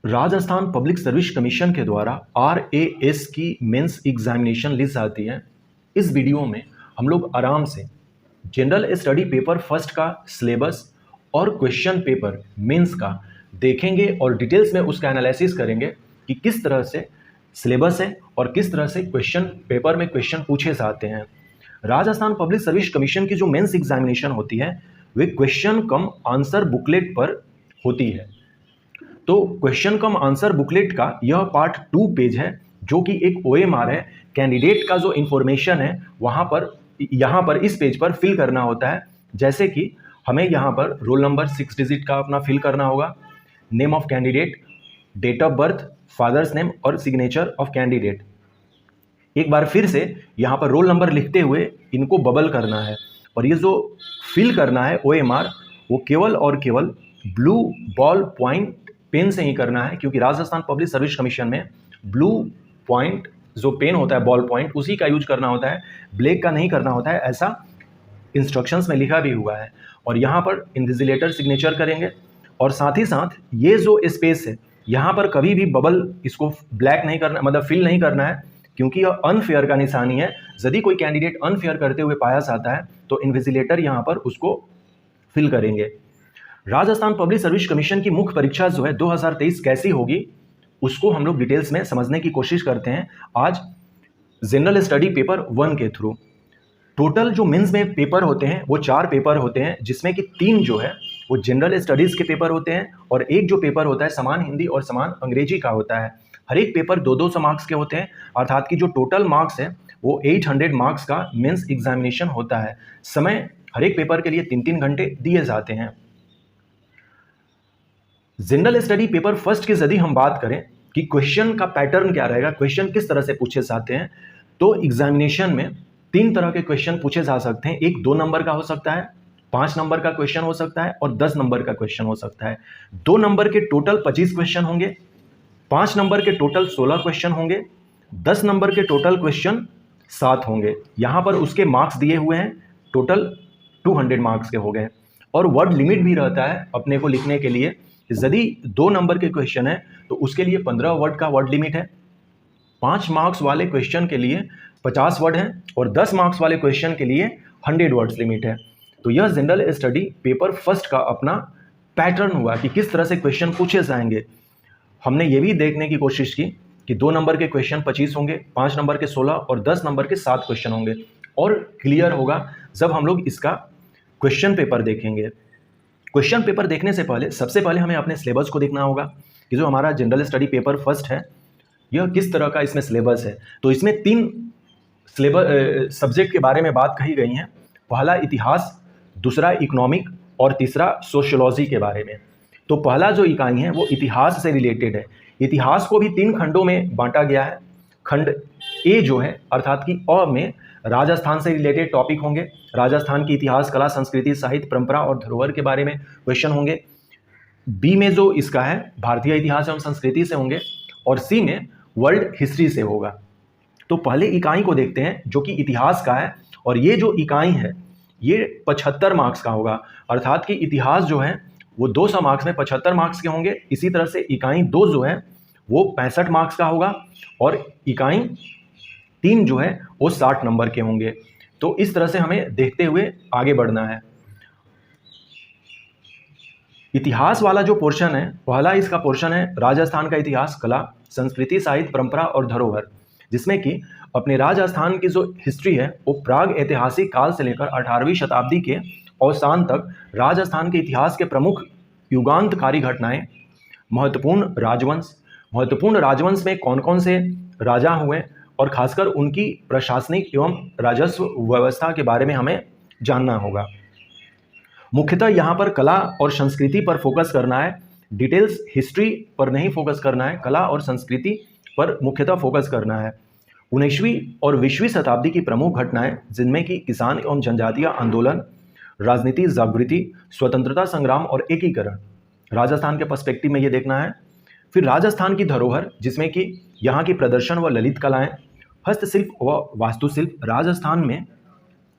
Rajasthan public service commission के द्वारा RAS की मेंस एग्जामिनेशन लिस्ट आती है। इस वीडियो में हम लोग आराम से जनरल स्टडी पेपर फर्स्ट का सिलेबस और क्वेश्चन पेपर मेंस का देखेंगे और डिटेल्स में उसका एनालिसिस करेंगे कि किस तरह से सिलेबस है और किस तरह से क्वेश्चन पेपर में क्वेश्चन पूछे जाते हैं। राजस्थान पब्लिक सर्विस कमीशन की जो मेंस एग्जामिनेशन होती है वे क्वेश्चन कम आंसर बुकलेट पर होती है। तो क्वेश्चन कम आंसर बुकलेट का यह पार्ट 2 पेज है जो कि एक OMR है। कैंडिडेट का जो इन्फॉर्मेशन है यहाँ पर इस पेज पर फिल करना होता है। जैसे कि हमें यहाँ पर रोल नंबर 6 डिजिट का अपना फिल करना होगा, name of candidate, date of birth, father's name और सिग्नेचर ऑफ कैंडिडेट। एक बार फिर से यहाँ पर रोल नंबर लिखते हुए इनको बबल करना है और ये जो फिल करना है OMR वो केवल और केवल ब्लू बॉल पॉइंट पेन से ही करना है, क्योंकि राजस्थान पब्लिक सर्विस कमीशन में ब्लू पॉइंट जो पेन होता है, बॉल पॉइंट, उसी का यूज करना होता है, ब्लैक का नहीं करना होता है, ऐसा इंस्ट्रक्शंस में लिखा भी हुआ है। और यहाँ पर इन्विजिलेटर सिग्नेचर करेंगे और साथ ही साथ ये जो स्पेस है यहाँ पर कभी भी बबल इसको ब्लैक नहीं करना, मतलब फिल नहीं करना है, क्योंकि यह अनफेयर का निशानी है। यदि कोई कैंडिडेट अनफेयर करते हुए पाया जाता है तो इन्विजिलेटर यहाँ पर उसको फिल करेंगे। राजस्थान पब्लिक सर्विस कमीशन की मुख्य परीक्षा जो है 2023 कैसी होगी उसको हम लोग डिटेल्स में समझने की कोशिश करते हैं आज जनरल स्टडी पेपर 1 के थ्रू। टोटल जो मेंस में पेपर होते हैं वो 4 पेपर होते हैं, जिसमें कि 3 जो है वो जनरल स्टडीज़ के पेपर होते हैं और एक जो पेपर होता है समान हिंदी और समान अंग्रेजी का होता है। हर एक पेपर 200 मार्क्स के होते हैं, अर्थात कि जो टोटल मार्क्स है वो 800 मार्क्स का मेंस एग्जामिनेशन होता है। समय हर एक पेपर के लिए 3-3 घंटे दिए जाते हैं। जनरल स्टडी पेपर फर्स्ट की यदि हम बात करें कि क्वेश्चन का पैटर्न क्या रहेगा, क्वेश्चन किस तरह से पूछे जाते हैं, तो एग्जामिनेशन में 3 तरह के क्वेश्चन पूछे जा सकते हैं। एक 2 नंबर का हो सकता है, 5 नंबर का क्वेश्चन हो सकता है और 10 नंबर का क्वेश्चन हो सकता है। 2 नंबर के टोटल 25 क्वेश्चन होंगे, 5 नंबर के टोटल 16 क्वेश्चन होंगे, 10 नंबर के टोटल क्वेश्चन 7 होंगे। यहाँ पर उसके मार्क्स दिए हुए हैं, टोटल 200 मार्क्स के हो गए। और वर्ड लिमिट भी रहता है अपने को लिखने के लिए। यदि 2 नंबर के क्वेश्चन है तो उसके लिए 15 वर्ड का वर्ड लिमिट है, 5 मार्क्स वाले क्वेश्चन के लिए 50 वर्ड है और 10 मार्क्स वाले क्वेश्चन के लिए 100 वर्ड्स लिमिट है। तो यह जनरल स्टडी पेपर फर्स्ट का अपना पैटर्न हुआ कि किस तरह से क्वेश्चन पूछे जाएंगे। हमने ये भी देखने की कोशिश की कि 2 नंबर के क्वेश्चन 25 होंगे, 5 नंबर के 16 और 10 नंबर के 7 क्वेश्चन होंगे। और क्लियर होगा जब हम लोग इसका क्वेश्चन पेपर देखेंगे। क्वेश्चन पेपर देखने से पहले सबसे पहले हमें अपने सिलेबस को देखना होगा कि जो हमारा जनरल स्टडी पेपर फर्स्ट है यह किस तरह का इसमें सिलेबस है। तो इसमें 3 सिलेबस सब्जेक्ट के बारे में बात कही गई है। पहला इतिहास, दूसरा इकोनॉमिक और तीसरा सोशियोलॉजी के बारे में। तो पहला जो इकाई है वो इतिहास से रिलेटेड है। इतिहास को भी 3 खंडों में बांटा गया है। खंड ए जो है अर्थात कि अ में राजस्थान से रिलेटेड टॉपिक होंगे, राजस्थान की इतिहास, कला, संस्कृति, साहित्य, परंपरा और धरोहर के बारे में क्वेश्चन होंगे। बी में जो इसका है भारतीय इतिहास एवं संस्कृति से होंगे और सी में वर्ल्ड हिस्ट्री से होगा। तो पहले इकाई को देखते हैं जो कि इतिहास का है और ये जो इकाई है ये 75 मार्क्स का होगा, अर्थात कि इतिहास जो है वो 200 मार्क्स में 75 मार्क्स के होंगे। इसी तरह से इकाई 2 जो है वो 65 मार्क्स का होगा और इकाई 3 जो है वो 60 नंबर के होंगे। तो इस तरह से हमें देखते हुए आगे बढ़ना है। इतिहास वाला जो पोर्शन है, पहला इसका पोर्शन है राजस्थान का इतिहास, कला, संस्कृति, साहित्य, परंपरा और धरोहर, जिसमें कि अपने राजस्थान की जो हिस्ट्री है वो प्राग ऐतिहासिक काल से लेकर 18वीं शताब्दी के अवसान तक राजस्थान के इतिहास के प्रमुख युगांतकारी घटनाएं, महत्वपूर्ण राजवंश में कौन कौन से राजा हुए और खासकर उनकी प्रशासनिक एवं राजस्व व्यवस्था के बारे में हमें जानना होगा। मुख्यतः यहाँ पर कला और संस्कृति पर फोकस करना है, डिटेल्स हिस्ट्री पर नहीं फोकस करना है, कला और संस्कृति पर मुख्यतः फोकस करना है। 19वीं और 20वीं शताब्दी की प्रमुख घटनाएं जिनमें कि किसान एवं जनजातीय आंदोलन, राजनीति जागृति, स्वतंत्रता संग्राम और एकीकरण, राजस्थान के पर्सपेक्टिव में ये देखना है। फिर राजस्थान की धरोहर जिसमें कि यहाँ की प्रदर्शन व ललित कलाएं, हस्तशिल्प व वास्तुशिल्प, राजस्थान में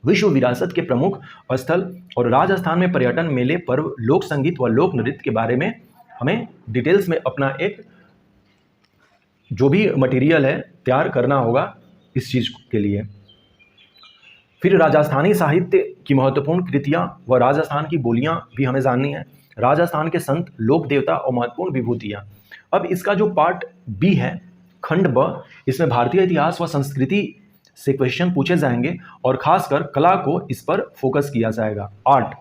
विश्व विरासत के प्रमुख स्थल और राजस्थान में पर्यटन, मेले, पर्व, लोक संगीत व लोक नृत्य के बारे में हमें डिटेल्स में अपना एक जो भी मटेरियल है तैयार करना होगा इस चीज़ के लिए। फिर राजस्थानी साहित्य की महत्वपूर्ण कृतियाँ व राजस्थान की बोलियाँ भी हमें जाननी है, राजस्थान के संत, लोक देवता और महत्वपूर्ण विभूतियाँ। अब इसका जो पार्ट बी है, खंड ब, इसमें भारतीय इतिहास व संस्कृति से क्वेश्चन पूछे जाएंगे और खासकर कला को इस पर फोकस किया जाएगा। आर्ट,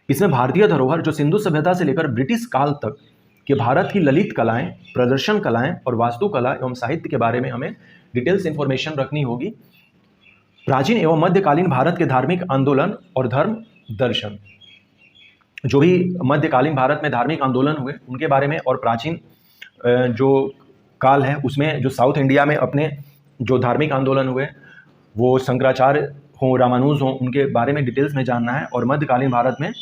इसमें भारतीय धरोहर जो सिंधु सभ्यता से लेकर ब्रिटिश काल तक के भारत की ललित कलाएं, प्रदर्शन कलाएं और वास्तुकला एवं साहित्य के बारे में हमें डिटेल्स इंफॉर्मेशन रखनी होगी। प्राचीन एवं मध्यकालीन भारत के धार्मिक आंदोलन और धर्म दर्शन, जो भी मध्यकालीन भारत में धार्मिक आंदोलन हुए उनके बारे में, और प्राचीन जो काल है उसमें जो साउथ इंडिया में अपने जो धार्मिक आंदोलन हुए वो शंकराचार्य हों, रामानुज हों, उनके बारे में डिटेल्स में जानना है। और मध्यकालीन भारत में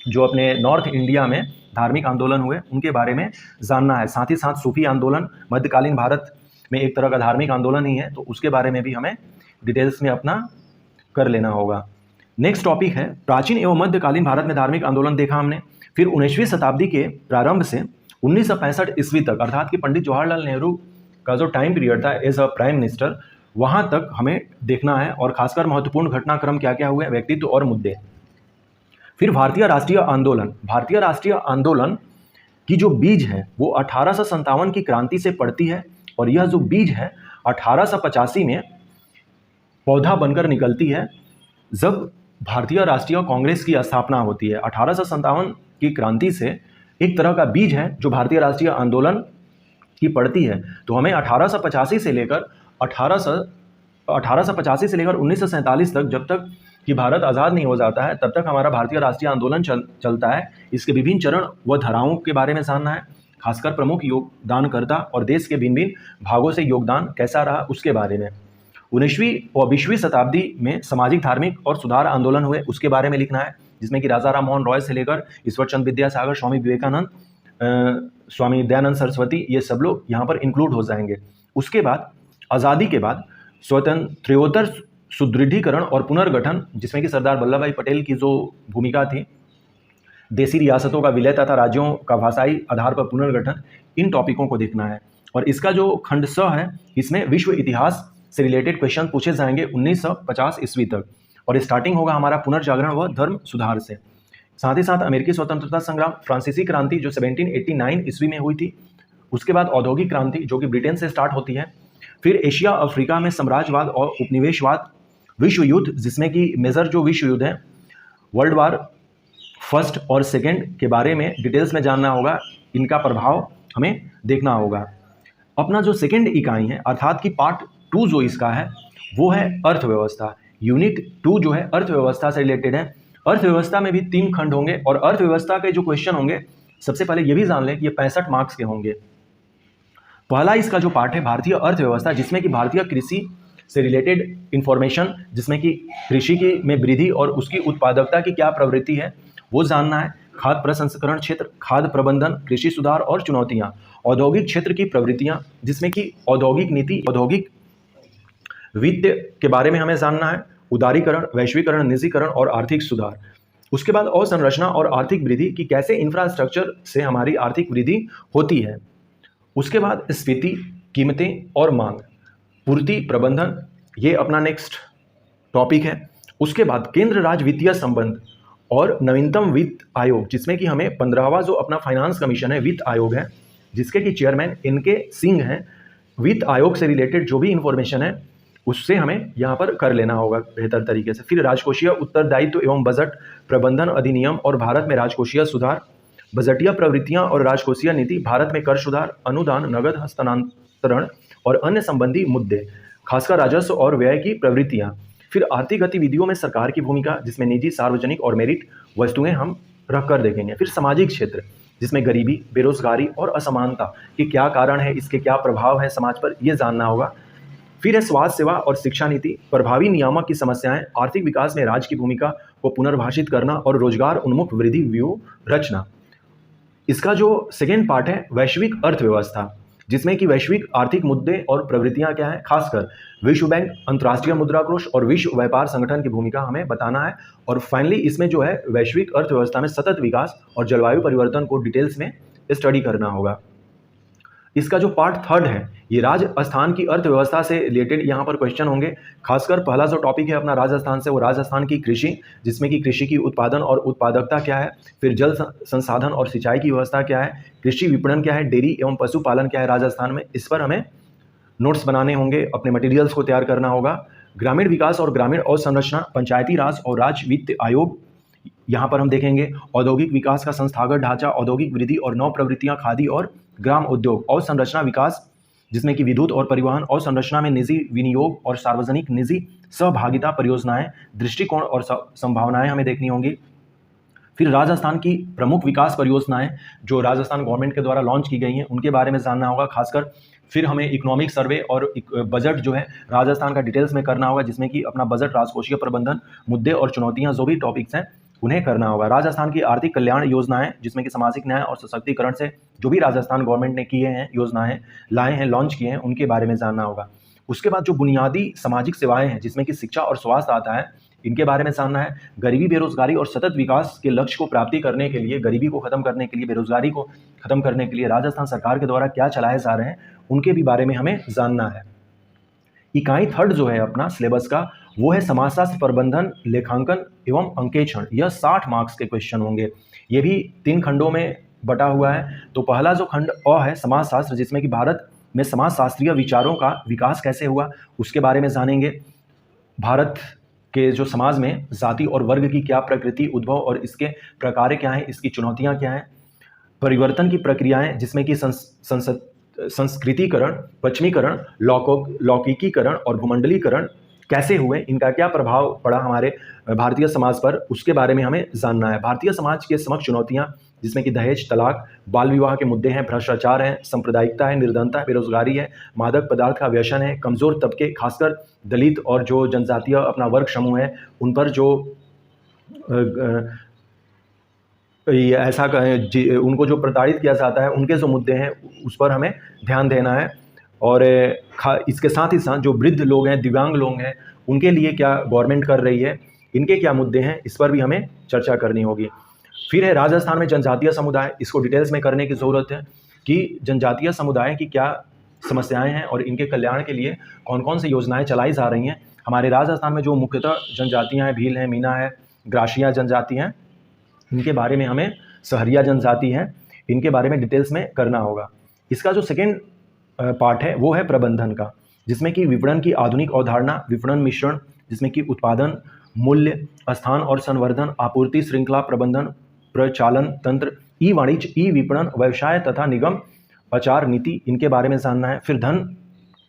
जो अपने नॉर्थ इंडिया में धार्मिक आंदोलन हुए उनके बारे में जानना है। साथ ही साथ सूफी आंदोलन मध्यकालीन भारत में एक तरह का धार्मिक आंदोलन ही है, तो उसके बारे में भी हमें डिटेल्स में अपना कर लेना होगा। नेक्स्ट टॉपिक है प्राचीन एवं मध्यकालीन भारत में धार्मिक आंदोलन देखा हमने। फिर 19वीं शताब्दी के प्रारंभ से 1965 ईस्वी तक, अर्थात कि पंडित जवाहरलाल नेहरू का जो टाइम पीरियड था एज अ प्राइम मिनिस्टर, वहाँ तक हमें देखना है और खासकर महत्वपूर्ण घटनाक्रम क्या क्या हुए, व्यक्तित्व और मुद्दे। फिर भारतीय राष्ट्रीय आंदोलन, भारतीय राष्ट्रीय आंदोलन की जो बीज है वो 1857 की क्रांति से पड़ती है, और यह जो बीज है 1885 में पौधा बनकर निकलती है जब भारतीय राष्ट्रीय कांग्रेस की स्थापना होती है। 1857 की क्रांति से एक तरह का बीज है जो भारतीय राष्ट्रीय आंदोलन की पड़ती है। तो हमें 1885 से लेकर 1947 तक, जब तक कि भारत आज़ाद नहीं हो जाता है तब तक हमारा भारतीय राष्ट्रीय आंदोलन चलता है। इसके विभिन्न चरण व धाराओं के बारे में जानना है, खासकर प्रमुख योगदानकर्ता और देश के भिन्न भिन्न भागों से योगदान कैसा रहा उसके बारे में। 19वीं और 20वीं शताब्दी में सामाजिक, धार्मिक और सुधार आंदोलन हुए उसके बारे में लिखना है, जिसमें कि राजा राम मोहन रॉय से लेकर ईश्वरचंद विद्यासागर, स्वामी विवेकानंद, स्वामी दयानंद सरस्वती, ये सब लोग यहाँ पर इंक्लूड हो जाएंगे। उसके बाद आज़ादी के बाद स्वतंत्रोत्तर सुदृढ़ीकरण और पुनर्गठन, जिसमें कि सरदार वल्लभ भाई पटेल की जो भूमिका थी, देशी रियासतों का विलय तथा राज्यों का भाषाई आधार पर पुनर्गठन, इन टॉपिकों को देखना है। और इसका जो खंड स है इसमें विश्व इतिहास से रिलेटेड क्वेश्चन पूछे जाएंगे 1950 ईस्वी तक, और स्टार्टिंग होगा हमारा पुनर्जागरण व धर्म सुधार से। साथ ही साथ अमेरिकी स्वतंत्रता संग्राम, फ्रांसीसी क्रांति जो 1789 ईस्वी में हुई थी, उसके बाद औद्योगिक क्रांति जो कि ब्रिटेन से स्टार्ट होती है। फिर एशिया अफ्रीका में साम्राज्यवाद और उपनिवेशवाद, विश्व युद्ध, जिसमें कि मेजर जो विश्व युद्ध है वर्ल्ड वार फर्स्ट और सेकेंड के बारे में डिटेल्स में जानना होगा, इनका प्रभाव हमें देखना होगा। अपना जो सेकेंड इकाई है अर्थात कि पार्ट 2 जो इसका है वो है अर्थव्यवस्था। यूनिट 2 जो है अर्थव्यवस्था से रिलेटेड है। अर्थव्यवस्था में भी 3 खंड होंगे और अर्थव्यवस्था के जो क्वेश्चन होंगे, सबसे पहले ये भी जान लें कि ये 65 मार्क्स के होंगे। पहला इसका जो पार्ट है भारतीय अर्थव्यवस्था, जिसमें कि भारतीय कृषि से रिलेटेड इंफॉर्मेशन, जिसमें कि कृषि की में वृद्धि और उसकी उत्पादकता की क्या प्रवृत्ति है वो जानना है। खाद्य प्रसंस्करण क्षेत्र, खाद्य प्रबंधन, कृषि सुधार और चुनौतियाँ, औद्योगिक क्षेत्र की प्रवृत्तियाँ, जिसमें कि औद्योगिक नीति, औद्योगिक वित्त के बारे में हमें जानना है, उदारीकरण, वैश्वीकरण, निजीकरण और आर्थिक सुधार। उसके बाद अवसंरचना और आर्थिक वृद्धि की कैसे इंफ्रास्ट्रक्चर से हमारी आर्थिक वृद्धि होती है। उसके बाद स्फीति, कीमतें और मांग, पूर्ति प्रबंधन, ये अपना नेक्स्ट टॉपिक है। उसके बाद केंद्र राज्य वित्तीय संबंध और नवीनतम वित्त आयोग, जिसमें कि हमें 15वां जो अपना फाइनेंस कमीशन है, वित्त आयोग है, जिसके कि चेयरमैन इनके सिंह हैं। वित्त आयोग से रिलेटेड जो भी इंफॉर्मेशन है उससे हमें यहाँ पर कर लेना होगा बेहतर तरीके से। फिर राजकोषीय उत्तरदायित्व एवं बजट प्रबंधन अधिनियम और भारत में राजकोषीय सुधार, बजटीय प्रवृत्तियाँ और राजकोषीय नीति, भारत में कर सुधार, अनुदान, नगद हस्तांतरण और अन्य संबंधी मुद्दे, खासकर राजस्व और व्यय की प्रवृत्तियाँ। फिर आर्थिक गतिविधियों में सरकार की भूमिका, जिसमें निजी, सार्वजनिक और मेरिट वस्तुएं हम रखकर देखेंगे। फिर सामाजिक क्षेत्र, जिसमें गरीबी, बेरोजगारी और असमानता के क्या कारण है, इसके क्या प्रभाव है समाज पर, ये जानना होगा। फिर है स्वास्थ्य सेवा और शिक्षा नीति, प्रभावी नियामक की समस्याएं, आर्थिक विकास में राज्य की भूमिका को पुनर्भाषित करना और रोजगार उन्मुख वृद्धि व्यूह रचना। इसका जो सेकेंड पार्ट है वैश्विक अर्थव्यवस्था, जिसमें कि वैश्विक आर्थिक मुद्दे और प्रवृत्तियां क्या हैं, खासकर विश्व बैंक, अंतर्राष्ट्रीय मुद्रा कोष और विश्व व्यापार संगठन की भूमिका हमें बताना है। और फाइनली इसमें जो है वैश्विक अर्थव्यवस्था में सतत विकास और जलवायु परिवर्तन को डिटेल्स में स्टडी करना होगा। इसका जो पार्ट थर्ड है ये राजस्थान की अर्थव्यवस्था से रिलेटेड यहाँ पर क्वेश्चन होंगे। खासकर पहला जो टॉपिक है अपना राजस्थान से, वो राजस्थान की कृषि, जिसमें कि कृषि की उत्पादन और उत्पादकता क्या है, फिर जल संसाधन और सिंचाई की व्यवस्था क्या है, कृषि विपणन क्या है, डेयरी एवं पशुपालन क्या है राजस्थान में, इस पर हमें नोट्स बनाने होंगे, अपने मटेरियल्स को तैयार करना होगा। ग्रामीण विकास और ग्रामीण अवसंरचना, पंचायती राज और राज्य वित्त आयोग, यहाँ पर हम देखेंगे औद्योगिक विकास का संस्थागत ढांचा, औद्योगिक वृद्धि और नव प्रवृत्तियाँ, खादी और ग्राम उद्योग, अवसंरचना विकास जिसमें कि विद्युत और परिवहन, अवसंरचना में निजी विनियोग और सार्वजनिक निजी सहभागिता परियोजनाएं, दृष्टिकोण और संभावनाएं हमें देखनी होंगी। फिर राजस्थान की प्रमुख विकास परियोजनाएं जो राजस्थान गवर्नमेंट के द्वारा लॉन्च की गई हैं उनके बारे में जानना होगा खासकर। फिर हमें इकोनॉमिक सर्वे और बजट जो है राजस्थान का डिटेल्स में करना होगा, जिसमें कि अपना बजट, राजकोषीय प्रबंधन, मुद्दे और चुनौतियां जो भी टॉपिक्स हैं उन्हें करना होगा। राजस्थान की आर्थिक कल्याण योजनाएं जिसमें कि सामाजिक न्याय और सशक्तिकरण से जो भी राजस्थान गवर्नमेंट ने किए हैं, योजनाएं लाए हैं, लॉन्च किए हैं, उनके बारे में जानना होगा। उसके बाद जो बुनियादी सामाजिक सेवाएं हैं जिसमें कि शिक्षा और स्वास्थ्य आता है, इनके बारे में जानना है। गरीबी, बेरोजगारी और सतत विकास के लक्ष्य को प्राप्ति करने के लिए, गरीबी को खत्म करने के लिए, बेरोजगारी को खत्म करने के लिए राजस्थान सरकार के द्वारा क्या चलाए जा रहे हैं, उनके भी बारे में हमें जानना है। इकाई थर्ड जो है अपना सिलेबस का, वो है समाजशास्त्र, प्रबंधन, लेखांकन एवं अंकेक्षण। यह 60 मार्क्स के क्वेश्चन होंगे। ये भी 3 खंडों में बटा हुआ है। तो पहला जो खंड अ है समाजशास्त्र, जिसमें कि भारत में समाजशास्त्रीय विचारों का विकास कैसे हुआ उसके बारे में जानेंगे। भारत के जो समाज में जाति और वर्ग की क्या प्रकृति, उद्भव और इसके प्रकार क्या हैं, इसकी चुनौतियां क्या हैं। परिवर्तन की प्रक्रियाएं जिसमें कि संस्कृतिकरण, पश्चिमीकरण, लौकिकीकरण और भूमंडलीकरण कैसे हुए, इनका क्या प्रभाव पड़ा हमारे भारतीय समाज पर, उसके बारे में हमें जानना है। भारतीय समाज के समक्ष चुनौतियां जिसमें कि दहेज, तलाक, बाल विवाह के मुद्दे हैं, भ्रष्टाचार है, सांप्रदायिकता है, निर्धनता है, बेरोजगारी है, मादक पदार्थ का व्यसन है, कमजोर तबके खासकर दलित और जो जनजातीय अपना वर्ग समूह है उन पर जो ऐसा उनको जो प्रताड़ित किया जाता है, उनके जो मुद्दे हैं उस पर हमें ध्यान देना है। और इसके साथ ही साथ जो वृद्ध लोग हैं, दिव्यांग लोग हैं, उनके लिए क्या गवर्नमेंट कर रही है, इनके क्या मुद्दे हैं, इस पर भी हमें चर्चा करनी होगी। फिर है राजस्थान में जनजातीय समुदाय, इसको डिटेल्स में करने की ज़रूरत है कि जनजातीय समुदाय की क्या समस्याएं हैं और इनके कल्याण के लिए कौन कौन सी योजनाएं चलाई जा रही हैं। हमारे राजस्थान में जो मुख्यतः जनजातियाँ हैं, भील हैं, मीना है, ग्रासिया जनजाति हैं, इनके बारे में हमें, सहरिया जनजाति है, इनके बारे में डिटेल्स में करना होगा। इसका जो सेकेंड पार्ट है वो है प्रबंधन का, जिसमें कि विपणन की आधुनिक अवधारणा, विपणन मिश्रण जिसमें कि उत्पादन, मूल्य, स्थान और संवर्धन, आपूर्ति श्रृंखला प्रबंधन, प्रचालन तंत्र, ई वाणिज्य, ई विपणन, व्यवसाय तथा निगम आचार नीति, इनके बारे में जानना है। फिर धन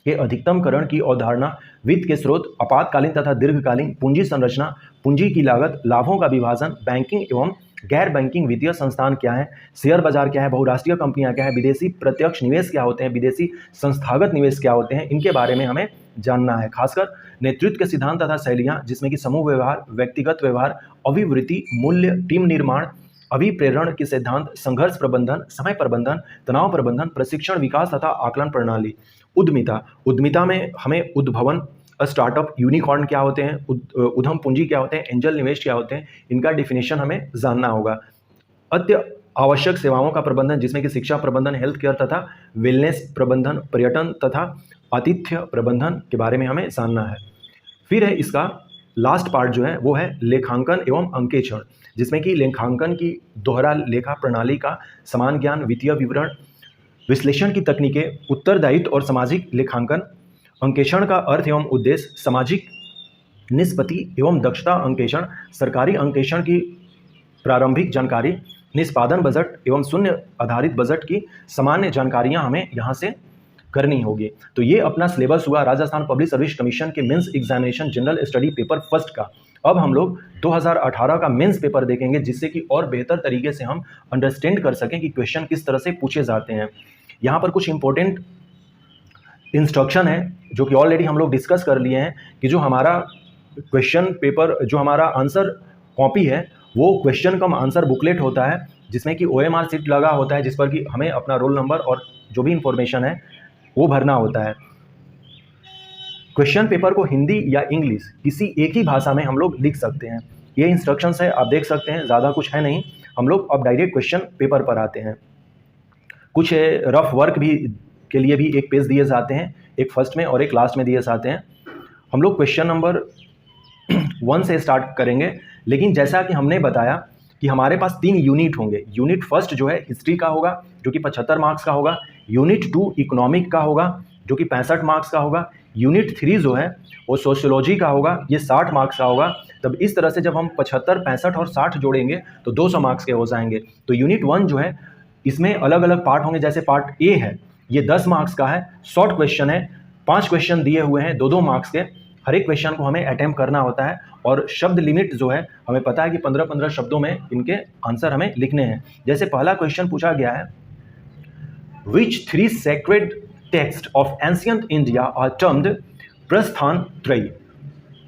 के अधिकतमकरण की अवधारणा, वित्त के स्रोत, आपातकालीन तथा दीर्घकालीन, पूंजी संरचना, पूंजी की लागत, लाभों का विभाजन, बैंकिंग एवं गैर बैंकिंग वित्तीय संस्थान क्या है, शेयर बाजार क्या है, बहुराष्ट्रीय कंपनियां क्या है, विदेशी प्रत्यक्ष निवेश क्या होते हैं, विदेशी संस्थागत निवेश क्या होते हैं, इनके बारे में हमें जानना है। खासकर नेतृत्व के सिद्धांत तथा शैलियां जिसमें कि समूह व्यवहार, व्यक्तिगत व्यवहार, अभिवृत्ति, मूल्य, टीम निर्माण, अभिप्रेरण के सिद्धांत, संघर्ष प्रबंधन, समय प्रबंधन, तनाव प्रबंधन, प्रशिक्षण, विकास तथा आकलन प्रणाली। उद्यमिता, उद्यमिता में हमें उद्भवन, स्टार्टअप, यूनिकॉर्न क्या होते हैं, उद्यम पूंजी क्या होते हैं, एंजल निवेश क्या होते हैं, इनका डिफिनेशन हमें जानना होगा। अत्य आवश्यक सेवाओं का प्रबंधन जिसमें कि शिक्षा प्रबंधन, हेल्थ केयर तथा वेलनेस प्रबंधन, पर्यटन तथा आतिथ्य प्रबंधन के बारे में हमें जानना है। फिर है इसका लास्ट पार्ट जो है वो है लेखांकन एवं अंकेक्षण, जिसमें कि लेखांकन की दोहरा लेखा प्रणाली का समान ज्ञान, वित्तीय विवरण, विश्लेषण की तकनीकें, उत्तरदायित्व और सामाजिक लेखांकन। अंकेक्षण का अर्थ एवं उद्देश्य, सामाजिक निष्पत्ति एवं दक्षता अंकेक्षण, सरकारी अंकेक्षण की प्रारंभिक जानकारी, निष्पादन बजट एवं शून्य आधारित बजट की सामान्य जानकारियां हमें यहाँ से करनी होगी। तो ये अपना सिलेबस हुआ राजस्थान पब्लिक सर्विस कमीशन के mains examination general study paper first का। अब हम लोग 2018 का मेंस पेपर देखेंगे, जिससे कि और बेहतर तरीके से हम अंडरस्टैंड कर सकें कि क्वेश्चन किस तरह से पूछे जाते हैं। यहाँ पर कुछ इंपॉर्टेंट इंस्ट्रक्शन है जो कि ऑलरेडी हम लोग डिस्कस कर लिए हैं कि जो हमारा क्वेश्चन पेपर, जो हमारा आंसर कॉपी है, वो क्वेश्चन कम आंसर बुकलेट होता है, जिसमें कि OMR सीट लगा होता है, जिस पर कि हमें अपना रोल नंबर और जो भी इंफॉर्मेशन है वो भरना होता है। क्वेश्चन पेपर को हिंदी या इंग्लिश किसी एक ही भाषा में हम लोग लिख सकते हैं। ये इंस्ट्रक्शंस है, आप देख सकते हैं, ज़्यादा कुछ है नहीं। हम लोग अब डायरेक्ट क्वेश्चन पेपर पर आते हैं। कुछ रफ वर्क भी के लिए भी एक पेज दिए जाते हैं, एक फर्स्ट में और एक लास्ट में दिए जाते हैं। हम लोग क्वेश्चन नंबर 1 से स्टार्ट करेंगे, लेकिन जैसा कि हमने बताया कि हमारे पास 3 यूनिट होंगे। यूनिट फर्स्ट जो है हिस्ट्री का होगा जो कि 75 मार्क्स का होगा। यूनिट 2 इकोनॉमिक का होगा जो कि 65 मार्क्स का होगा। यूनिट 3 जो है वो सोशियोलॉजी का होगा, ये 60 मार्क्स का होगा। तब इस तरह से जब हम 75, 65 और 60 जोड़ेंगे तो 200 मार्क्स के हो जाएंगे। तो यूनिट 1 जो है इसमें अलग अलग पार्ट होंगे। जैसे पार्ट ए है, ये 10 मार्क्स का है, शॉर्ट क्वेश्चन है, 5 क्वेश्चन दिए हुए हैं 2-2 मार्क्स के। हर एक क्वेश्चन को हमें अटेम्प्ट करना होता है और शब्द लिमिट जो है हमें पता है कि 15-15 शब्दों में इनके आंसर हमें लिखने हैं। जैसे पहला क्वेश्चन पूछा गया है, विच 3 sacred texts of ancient India are termed प्रस्थान त्रयी?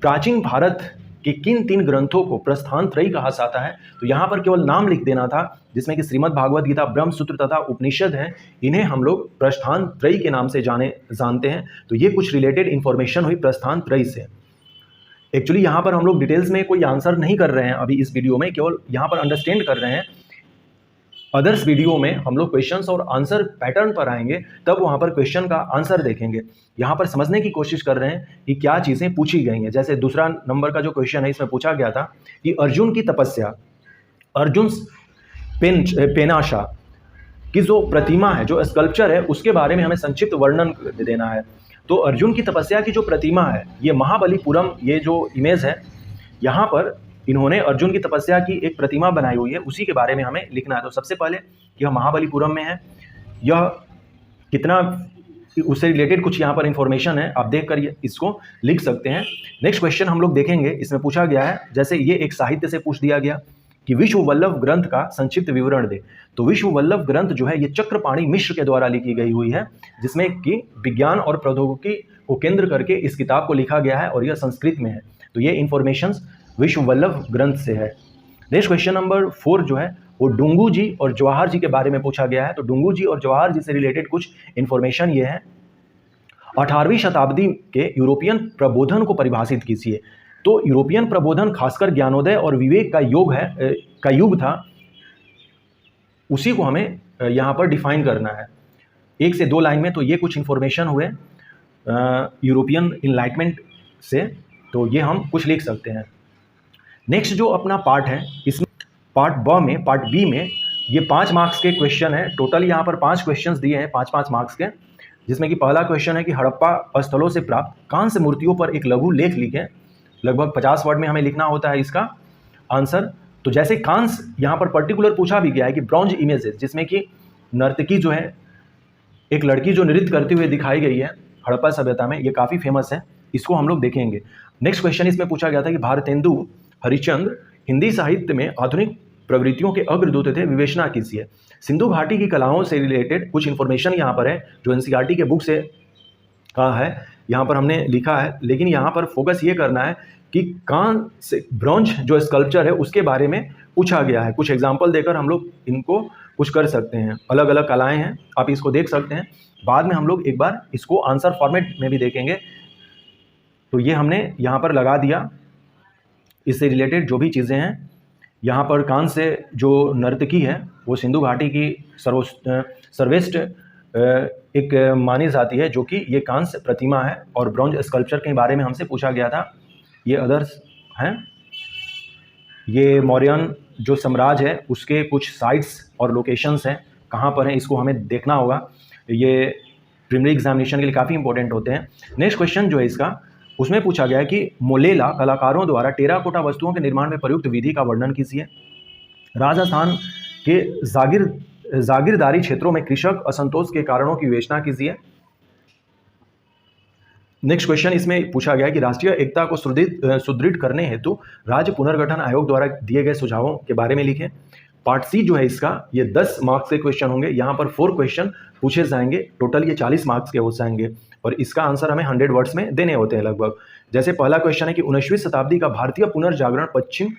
प्राचीन भारत के किन 3 ग्रंथों को प्रस्थान त्रयी कहा जाता है? तो यहाँ पर केवल नाम लिख देना था, जिसमें कि श्रीमद् भागवत गीता, ब्रह्मसूत्र तथा उपनिषद हैं। इन्हें हम लोग प्रस्थान त्रयी के नाम से जानते हैं। तो ये कुछ रिलेटेड इन्फॉर्मेशन हुई प्रस्थान त्रयी से। एक्चुअली यहाँ पर हम लोग डिटेल्स में कोई आंसर नहीं कर रहे हैं अभी इस वीडियो में, केवल यहाँ पर अंडरस्टैंड कर रहे हैं। अदर्स वीडियो में हम लोग क्वेश्चंस और आंसर पैटर्न पर आएंगे, तब वहाँ पर क्वेश्चन का आंसर देखेंगे। यहाँ पर समझने की कोशिश कर रहे हैं कि क्या चीज़ें पूछी गई हैं। जैसे दूसरा नंबर का जो क्वेश्चन है, इसमें पूछा गया था कि अर्जुन की तपस्या, अर्जुन पेनाशा की जो प्रतिमा है, जो स्कल्पचर है, उसके बारे में हमें संक्षिप्त वर्णन देना है। तो अर्जुन की तपस्या की जो प्रतिमा है, ये महाबलीपुरम, ये जो इमेज है, यहाँ पर इन्होंने अर्जुन की तपस्या की एक प्रतिमा बनाई हुई है, उसी के बारे में हमें लिखना है। तो सबसे पहले यह महाबलीपुरम में है, यह कितना, उससे रिलेटेड कुछ यहाँ पर इंफॉर्मेशन है, आप देख कर इसको लिख सकते हैं। नेक्स्ट क्वेश्चन हम लोग देखेंगे, इसमें पूछा गया है, जैसे ये एक साहित्य से पूछ दिया गया कि विश्व वल्लभ ग्रंथ का संक्षिप्त विवरण दे। तो विश्व वल्लभ ग्रंथ जो है ये चक्रपाणी मिश्र के द्वारा लिखी गई हुई है, जिसमें कि विज्ञान और प्रौद्योगिकी को केंद्र करके इस किताब को लिखा गया है और यह संस्कृत में है। तो ये इंफॉर्मेशन विश्व वल्लभ ग्रंथ से है। नेक्स्ट क्वेश्चन नंबर 4 जो है वो डुंगू जी और जवाहर जी के बारे में पूछा गया है। तो डुंगू जी और जवाहर जी से रिलेटेड कुछ इंफॉर्मेशन ये है, 18वीं शताब्दी के यूरोपियन प्रबोधन को परिभाषित कीजिए। तो यूरोपियन प्रबोधन खासकर ज्ञानोदय और विवेक का युग था, उसी को हमें यहाँ पर डिफाइन करना है 1 से 2 लाइन में। तो ये कुछ इंफॉर्मेशन हुए यूरोपियन इनलाइटमेंट से, तो ये हम कुछ लिख सकते हैं। नेक्स्ट जो अपना पार्ट है, इसमें पार्ट बी में ये 5 मार्क्स के क्वेश्चन है। टोटल यहाँ पर 5 क्वेश्चंस दिए हैं 5-5 मार्क्स के, जिसमें कि पहला क्वेश्चन है कि हड़प्पा स्थलों से प्राप्त कांस्य मूर्तियों पर एक लघु लेख लिखें। लगभग 50 वर्ड में हमें लिखना होता है इसका आंसर। तो जैसे कांस्य यहाँ पर पर्टिकुलर पूछा भी गया है कि ब्रॉन्ज इमेजेस, जिसमें कि नर्तकी जो है, एक लड़की जो नृत्य करती हुई दिखाई गई है हड़प्पा सभ्यता में, ये काफ़ी फेमस है, इसको हम लोग देखेंगे। नेक्स्ट क्वेश्चन इसमें पूछा गया था कि भारतेंदु हरिश्चंद्र हिंदी साहित्य में आधुनिक प्रवृत्तियों के अग्रदूत थे, विवेचना कीजिए। सिंधु घाटी की कलाओं से रिलेटेड कुछ इन्फॉर्मेशन यहाँ पर है, जो एनसीईआरटी के बुक से का है, यहाँ पर हमने लिखा है। लेकिन यहाँ पर फोकस ये करना है कि कांस्य ब्रॉन्ज जो स्कल्पचर है उसके बारे में पूछा गया है। कुछ एग्जाम्पल देकर हम लोग इनको कुछ कर सकते हैं। अलग अलग कलाएँ हैं, आप इसको देख सकते हैं। बाद में हम लोग एक बार इसको आंसर फॉर्मेट में भी देखेंगे। तो ये हमने यहाँ पर लगा दिया, इससे रिलेटेड जो भी चीज़ें हैं। यहाँ पर कांस्य जो नर्तकी है वो सिंधु घाटी की सर्वश्रेष्ठ एक मानी जाती है, जो कि ये कांस्य प्रतिमा है। और ब्रॉन्ज स्कल्पचर के बारे में हमसे पूछा गया था। ये अदर्स हैं, ये मौर्यन जो साम्राज्य है उसके कुछ साइट्स और लोकेशंस हैं, कहाँ पर हैं इसको हमें देखना होगा। ये प्रीलिमिनरी एग्जामिनेशन के लिए काफ़ी इंपॉर्टेंट होते हैं। नेक्स्ट क्वेश्चन जो है इसका, उसमें पूछा गया है कि मोलेला कलाकारों द्वारा टेराकोटा वस्तुओं के निर्माण में प्रयुक्त विधि का वर्णन कीजिए। राजस्थान के जागीरदारी क्षेत्रों में कृषक असंतोष के कारणों की विवेचना कीजिए। नेक्स्ट क्वेश्चन इसमें पूछा गया है कि राष्ट्रीय एकता को सुदृढ़ करने हेतु राज्य पुनर्गठन आयोग द्वारा दिए गए सुझावों के बारे में लिखें। पार्ट सी जो है इसका, ये 10 मार्क्स के क्वेश्चन होंगे। यहाँ पर 4 क्वेश्चन पूछे जाएंगे, टोटल ये 40 मार्क्स के हो जाएंगे और इसका आंसर हमें 100 वर्ड्स में देने होते हैं लगभग। जैसे पहला क्वेश्चन है कि 19वीं शताब्दी का भारतीय पुनर्जागरण पश्चिम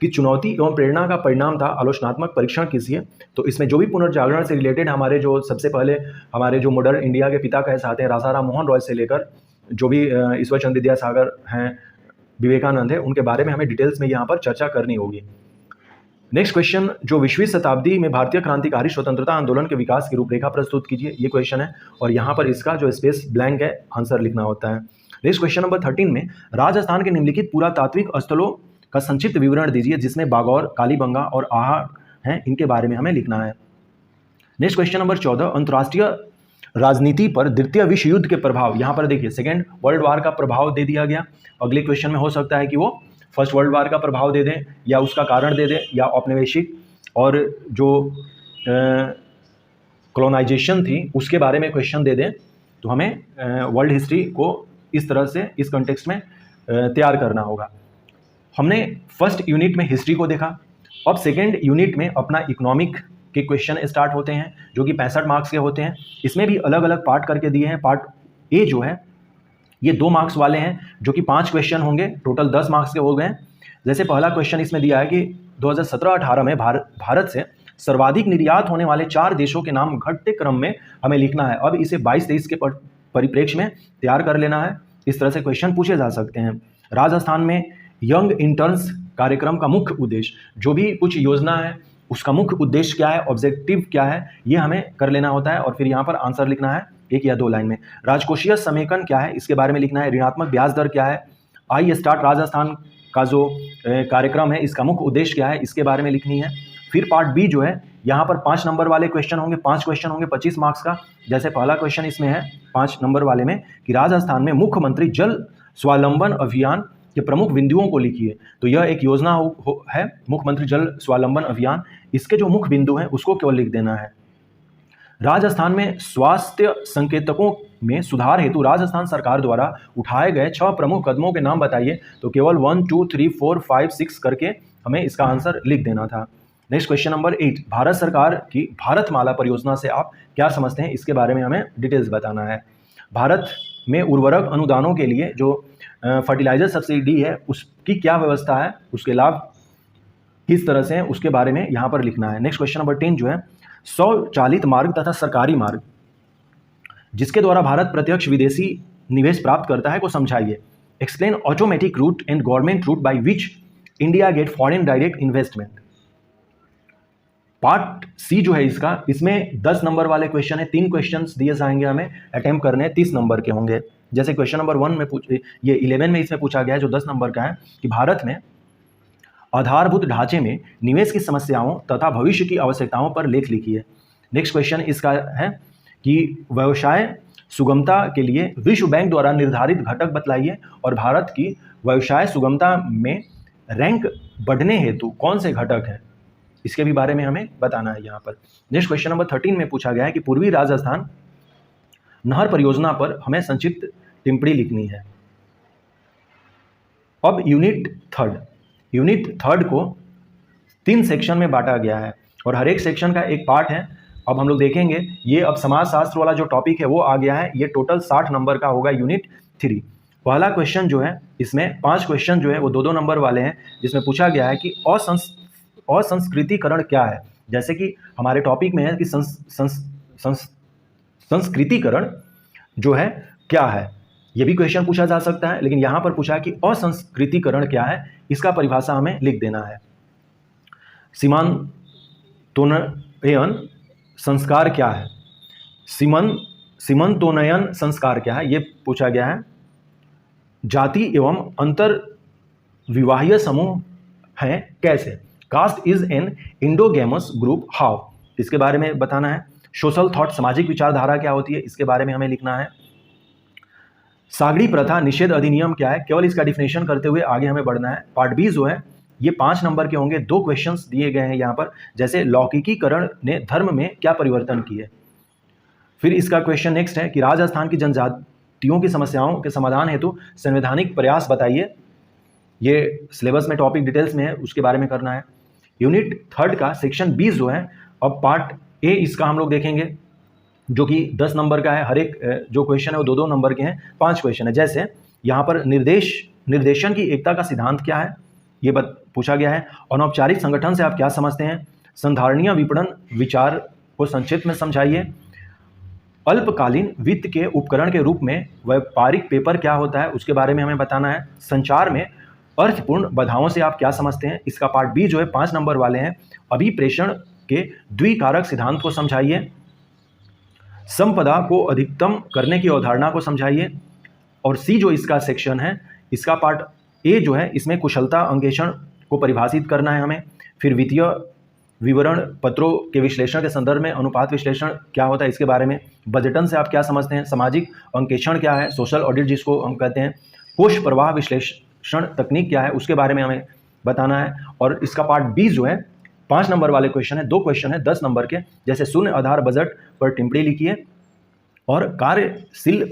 की चुनौती एवं प्रेरणा का परिणाम था, आलोचनात्मक परीक्षण कीजिए। तो इसमें जो भी पुनर्जागरण से रिलेटेड हमारे जो सबसे पहले हमारे जो मॉडर्न इंडिया के पिता कहे जाते हैं, राजा राम मोहन रॉय से लेकर जो भी ईश्वर चंद्र विद्यासागर हैं, विवेकानंद है, उनके बारे में हमें डिटेल्स में यहाँ पर चर्चा करनी होगी। नेक्स्ट क्वेश्चन, जो 20वीं शताब्दी में भारतीय क्रांतिकारी स्वतंत्रता आंदोलन के विकास की रूपरेखा प्रस्तुत कीजिए, ये क्वेश्चन है और यहाँ पर इसका जो स्पेस ब्लैंक है आंसर लिखना होता है। नेक्स्ट क्वेश्चन नंबर 13 में राजस्थान के निम्नलिखित पुरातात्विक स्थलों का संक्षिप्त विवरण दीजिए जिसमें बागौर, कालीबंगा और आहड़ हैं, इनके बारे में हमें लिखना है। नेक्स्ट क्वेश्चन नंबर 14, अंतर्राष्ट्रीय राजनीति पर द्वितीय विश्व युद्ध के प्रभाव, यहाँ पर देखिए सेकेंड वर्ल्ड वार का प्रभाव दे दिया गया। अगले क्वेश्चन में हो सकता है कि वो फर्स्ट वर्ल्ड वार का प्रभाव दे दें या उसका कारण दे दें या औपनिवेशिक और जो कॉलोनाइजेशन थी उसके बारे में क्वेश्चन दे दें। तो हमें वर्ल्ड हिस्ट्री को इस तरह से इस कॉन्टेक्स्ट में तैयार करना होगा। हमने फर्स्ट यूनिट में हिस्ट्री को देखा, अब सेकेंड यूनिट में अपना इकोनॉमिक के क्वेश्चन स्टार्ट होते हैं जो कि 65 मार्क्स के होते हैं। इसमें भी अलग अलग पार्ट करके दिए हैं। पार्ट ए जो है ये 2 मार्क्स वाले हैं जो कि 5 क्वेश्चन होंगे, टोटल 10 मार्क्स के हो गए। जैसे पहला क्वेश्चन इसमें दिया है कि 2017-18 में भारत से सर्वाधिक निर्यात होने वाले 4 देशों के नाम घटते क्रम में हमें लिखना है। अब इसे 22-23 के परिप्रेक्ष्य में तैयार कर लेना है। इस तरह से क्वेश्चन पूछे जा सकते हैं। राजस्थान में यंग इंटर्न्स कार्यक्रम का मुख्य उद्देश्य, जो भी कुछ योजना है उसका मुख्य उद्देश्य क्या है, ऑब्जेक्टिव क्या है, ये हमें कर लेना होता है और फिर यहाँ पर आंसर लिखना है 1 या 2 लाइन में। राजकोषीय समेकन क्या है, इसके बारे में लिखना है। ऋणात्मक ब्याज दर क्या है। आई स्टार्ट राजस्थान का जो कार्यक्रम है इसका मुख्य उद्देश्य क्या है, इसके बारे में लिखनी है। फिर पार्ट बी जो है यहाँ पर 5 नंबर वाले क्वेश्चन होंगे, 5 क्वेश्चन होंगे 25 मार्क्स का। जैसे पहला क्वेश्चन इसमें है 5 नंबर वाले में कि राजस्थान में मुख्यमंत्री जल स्वावलंबन अभियान के प्रमुख बिंदुओं को लिखिए। तो यह एक योजना है मुख्यमंत्री जल स्वावलंबन अभियान, इसके जो मुख्य बिंदु हैं उसको केवल लिख देना है। राजस्थान में स्वास्थ्य संकेतकों में सुधार हेतु राजस्थान सरकार द्वारा उठाए गए 6 प्रमुख कदमों के नाम बताइए। तो केवल 1 2 3 4 5 6 करके हमें इसका आंसर लिख देना था। नेक्स्ट क्वेश्चन नंबर 8, भारत सरकार की भारतमाला परियोजना से आप क्या समझते हैं, इसके बारे में हमें डिटेल्स बताना है। भारत में उर्वरक अनुदानों के लिए जो फर्टिलाइजर सब्सिडी है उसकी क्या व्यवस्था है, उसके लाभ किस तरह से हैं, उसके बारे में यहाँ पर लिखना है। नेक्स्ट क्वेश्चन नंबर 10 जो है स्वचालित मार्ग तथा सरकारी मार्ग जिसके द्वारा भारत प्रत्यक्ष विदेशी निवेश प्राप्त करता है को समझाइए। Explain automatic route and government route by which India get foreign direct investment. Part C जो है इसमें 10 नंबर वाले क्वेश्चन है, 3 क्वेश्चन दिए जाएंगे, हमें अटेम्प्ट करने 30 नंबर के होंगे। जैसे क्वेश्चन नंबर 1 में ये 11 में इसमें पूछा गया है जो 10 नंबर का है कि भारत में आधारभूत ढांचे में निवेश की समस्याओं तथा भविष्य की आवश्यकताओं पर लेख लिखिए। नेक्स्ट क्वेश्चन इसका है कि व्यवसाय सुगमता के लिए विश्व बैंक द्वारा निर्धारित घटक बतलाइए और भारत की व्यवसाय सुगमता में रैंक बढ़ने हेतु कौन से घटक हैं, इसके भी बारे में हमें बताना है यहाँ पर। नेक्स्ट क्वेश्चन नंबर 13 में पूछा गया है कि पूर्वी राजस्थान नहर परियोजना पर हमें संक्षिप्त टिप्पणी लिखनी है। अब यूनिट थर्ड को 3 सेक्शन में बांटा गया है और हर एक सेक्शन का एक पार्ट है। अब हम लोग देखेंगे ये अब समाजशास्त्र वाला जो टॉपिक है वो आ गया है। ये टोटल 60 नंबर का होगा यूनिट 3। पहला क्वेश्चन जो है इसमें 5 क्वेश्चन जो है वो 2-2 नंबर वाले हैं जिसमें पूछा गया है कि असंस्कृतिकरण क्या है। जैसे कि हमारे टॉपिक में है कि संस्कृतिकरण जो है क्या है, ये भी क्वेश्चन पूछा जा सकता है, लेकिन यहाँ पर पूछा है कि असंस्कृतिकरण क्या है, इसका परिभाषा हमें लिख देना है। सीमांतोन्नयन संस्कार क्या है, सीमांतोन्नयन संस्कार क्या है, ये पूछा गया है। जाति एवं अंतर विवाहीय समूह हैं कैसे, caste is an endogamous group how, इसके बारे में बताना है। सोशल थॉट सामाजिक विचारधारा क्या होती है, इसके बारे में हमें लिखना है। सागड़ी प्रथा निषेध अधिनियम क्या है, केवल इसका डिफिनेशन करते हुए आगे हमें बढ़ना है। पार्ट बी जो है ये 5 नंबर के होंगे, 2 क्वेश्चंस दिए गए हैं यहाँ पर, जैसे लौकिकीकरण ने धर्म में क्या परिवर्तन किए। फिर इसका क्वेश्चन नेक्स्ट है कि राजस्थान की जनजातियों की समस्याओं के समाधान हेतु संवैधानिक प्रयास बताइए। ये सिलेबस में टॉपिक डिटेल्स में है, उसके बारे में करना है। यूनिट 3 का सेक्शन 20 जो है, अब पार्ट ए इसका हम लोग देखेंगे जो कि 10 नंबर का है। हर एक जो क्वेश्चन है वो 2-2 नंबर के हैं, 5 क्वेश्चन है। जैसे यहाँ पर निर्देशन की एकता का सिद्धांत क्या है, ये पूछा गया है। अनौपचारिक संगठन से आप क्या समझते हैं, संधारणीय विपणन विचार को संक्षिप्त में समझाइए। अल्पकालीन वित्त के उपकरण के रूप में व्यापारिक पेपर क्या होता है, उसके बारे में हमें बताना है। संचार में अर्थपूर्ण बाधाओं से आप क्या समझते हैं। इसका पार्ट बी जो है 5 नंबर वाले हैं, अभिप्रेषण के द्विकारक सिद्धांत को समझाइए, संपदा को अधिकतम करने की अवधारणा को समझाइए। और सी जो इसका सेक्शन है, इसका पार्ट ए जो है, इसमें कुशलता अंकेक्षण को परिभाषित करना है हमें। फिर वित्तीय विवरण पत्रों के विश्लेषण के संदर्भ में अनुपात विश्लेषण क्या होता है इसके बारे में। बजटन से आप क्या समझते हैं, सामाजिक अंकेक्षण क्या है, सोशल ऑडिट जिसको हम कहते हैं, कोष प्रवाह विश्लेषण तकनीक क्या है उसके बारे में हमें बताना है। और इसका पार्ट बी जो है 5 नंबर वाले क्वेश्चन है, 2 क्वेश्चन है 10 नंबर के, जैसे शून्य आधार बजट पर टिप्पणी लिखिए और कार्यशील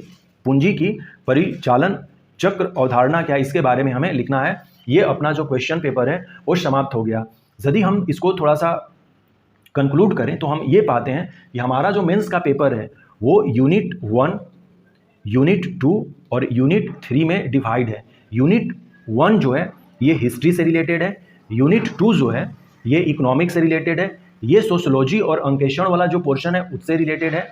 पूंजी की परिचालन चक्र अवधारणा क्या है इसके बारे में हमें लिखना है। ये अपना जो क्वेश्चन पेपर है वो समाप्त हो गया। यदि हम इसको थोड़ा सा कंक्लूड करें तो हम ये पाते हैं कि हमारा जो मेंस का पेपर है वो यूनिट 1, यूनिट 2 और यूनिट 3 में डिवाइड है। यूनिट 1 जो है ये हिस्ट्री से रिलेटेड है, यूनिट 2 जो है ये इकोनॉमिक्स से रिलेटेड है, ये सोशोलॉजी और अंकेक्षण वाला जो पोर्शन है उससे रिलेटेड है।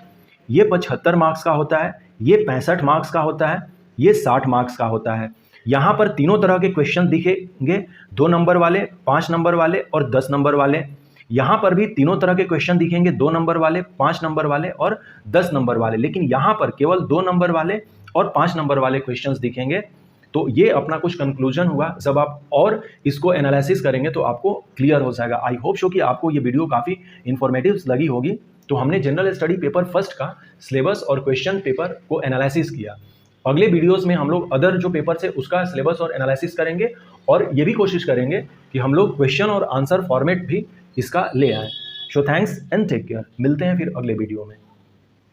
ये 75 मार्क्स का होता है, ये 65 मार्क्स का होता है, ये 60 मार्क्स का होता है। यहाँ पर तीनों तरह के क्वेश्चन दिखेंगे, 2 नंबर वाले, 5 नंबर वाले और 10 नंबर वाले। यहाँ पर भी तीनों तरह के क्वेश्चन दिखेंगे, 2 नंबर वाले, 5 नंबर वाले और 10 नंबर वाले। लेकिन यहाँ पर केवल 2 नंबर वाले और 5 नंबर वाले क्वेश्चंस दिखेंगे। तो ये अपना कुछ कंक्लूजन हुआ। जब आप और इसको एनालिसिस करेंगे तो आपको क्लियर हो जाएगा। आई होप सो कि आपको ये वीडियो काफ़ी इन्फॉर्मेटिव लगी होगी। तो हमने जनरल स्टडी पेपर फर्स्ट का सिलेबस और क्वेश्चन पेपर को एनालिसिस किया। अगले वीडियोस में हम लोग अदर जो पेपर्स है उसका सिलेबस और एनालिसिस करेंगे और ये भी कोशिश करेंगे कि हम लोग क्वेश्चन और आंसर फॉर्मेट भी इसका ले आएँ। So thanks and take care. मिलते हैं फिर अगले वीडियो में।